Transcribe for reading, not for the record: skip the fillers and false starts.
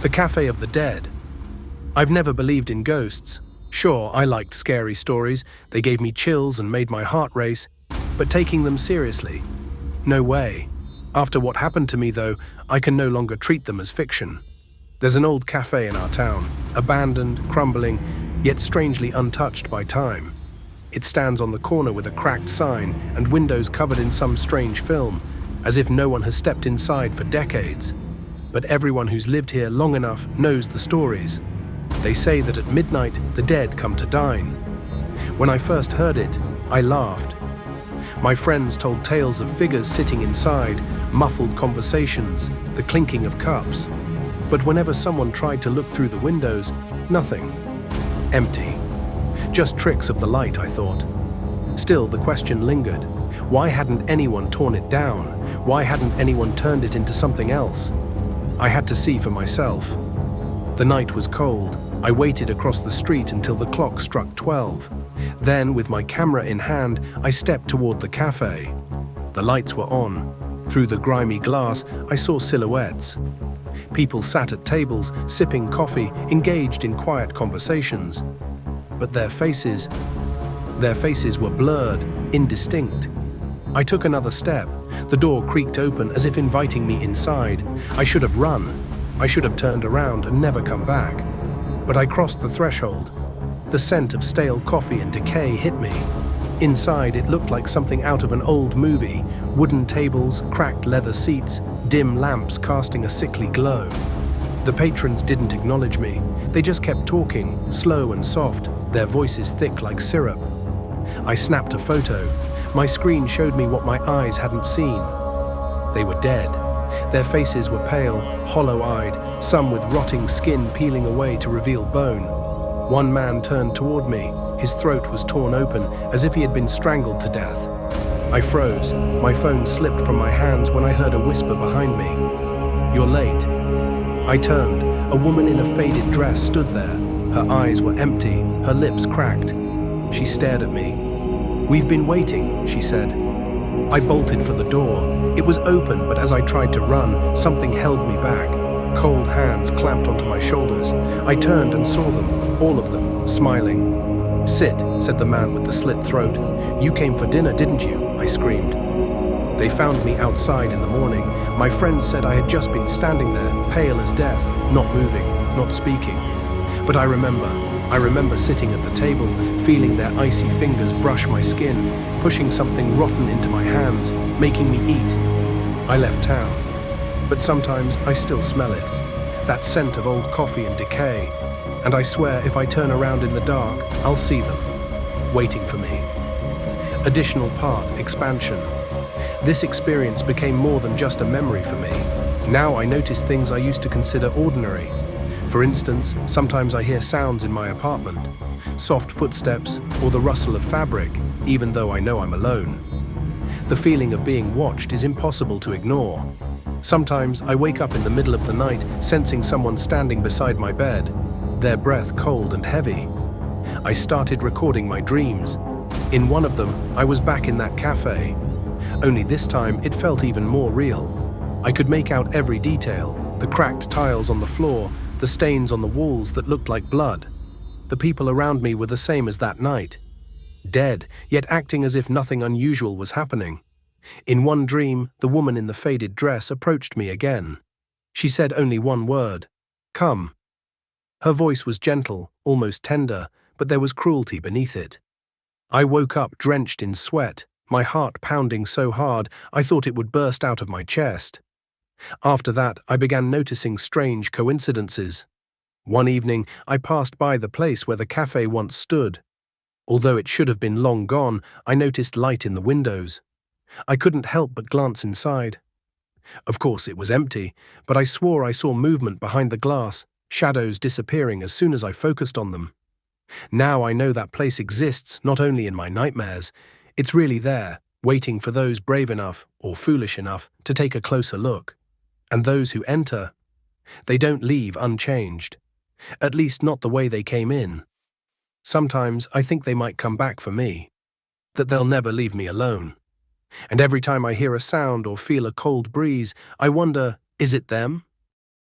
The Cafe of the Dead. I've never believed in ghosts. Sure, I liked scary stories, they gave me chills and made my heart race, but taking them seriously? No way. After what happened to me, though, I can no longer treat them as fiction. There's an old cafe in our town, abandoned, crumbling, yet strangely untouched by time. It stands on the corner with a cracked sign and windows covered in some strange film, as if no one has stepped inside for decades. But everyone who's lived here long enough knows the stories. They say that at midnight, the dead come to dine. When I first heard it, I laughed. My friends told tales of figures sitting inside, muffled conversations, the clinking of cups. But whenever someone tried to look through the windows, nothing. Empty. Just tricks of the light, I thought. Still, the question lingered. Why hadn't anyone torn it down? Why hadn't anyone turned it into something else? I had to see for myself. The night was cold. I waited across the street until the clock struck 12. Then, with my camera in hand, I stepped toward the cafe. The lights were on. Through the grimy glass, I saw silhouettes. People sat at tables, sipping coffee, engaged in quiet conversations. But their faces were blurred, indistinct. I took another step. The door creaked open as if inviting me inside. I should have run. I should have turned around and never come back. But I crossed the threshold. The scent of stale coffee and decay hit me. Inside, it looked like something out of an old movie. Wooden tables, cracked leather seats, dim lamps casting a sickly glow. The patrons didn't acknowledge me. They just kept talking, slow and soft, their voices thick like syrup. I snapped a photo. My screen showed me what my eyes hadn't seen. They were dead. Their faces were pale, hollow-eyed, some with rotting skin peeling away to reveal bone. One man turned toward me. His throat was torn open, as if he had been strangled to death. I froze. My phone slipped from my hands when I heard a whisper behind me. "You're late." I turned. A woman in a faded dress stood there. Her eyes were empty, her lips cracked. She stared at me. "We've been waiting," she said. I bolted for the door. It was open, but as I tried to run, something held me back. Cold hands clamped onto my shoulders. I turned and saw them, all of them, smiling. "Sit," said the man with the slit throat. "You came for dinner, didn't you?" I screamed. They found me outside in the morning. My friends said I had just been standing there, pale as death, not moving, not speaking. But I remember sitting at the table, feeling their icy fingers brush my skin, pushing something rotten into my hands, making me eat. I left town. But sometimes I still smell it, that scent of old coffee and decay. And I swear if I turn around in the dark, I'll see them, waiting for me. Additional part, expansion. This experience became more than just a memory for me. Now I notice things I used to consider ordinary. For instance, sometimes I hear sounds in my apartment, soft footsteps or the rustle of fabric, even though I know I'm alone. The feeling of being watched is impossible to ignore. Sometimes I wake up in the middle of the night sensing someone standing beside my bed, their breath cold and heavy. I started recording my dreams. In one of them, I was back in that cafe. Only this time, it felt even more real. I could make out every detail, the cracked tiles on the floor, the stains on the walls that looked like blood. The people around me were the same as that night. Dead, yet acting as if nothing unusual was happening. In one dream, the woman in the faded dress approached me again. She said only one word, "Come." Her voice was gentle, almost tender, but there was cruelty beneath it. I woke up drenched in sweat, my heart pounding so hard I thought it would burst out of my chest. After that, I began noticing strange coincidences. One evening, I passed by the place where the cafe once stood. Although it should have been long gone, I noticed light in the windows. I couldn't help but glance inside. Of course, it was empty, but I swore I saw movement behind the glass, shadows disappearing as soon as I focused on them. Now I know that place exists not only in my nightmares, it's really there, waiting for those brave enough or foolish enough to take a closer look. And those who enter, they don't leave unchanged. At least not the way they came in. Sometimes I think they might come back for me, that they'll never leave me alone. And every time I hear a sound or feel a cold breeze, I wonder, is it them?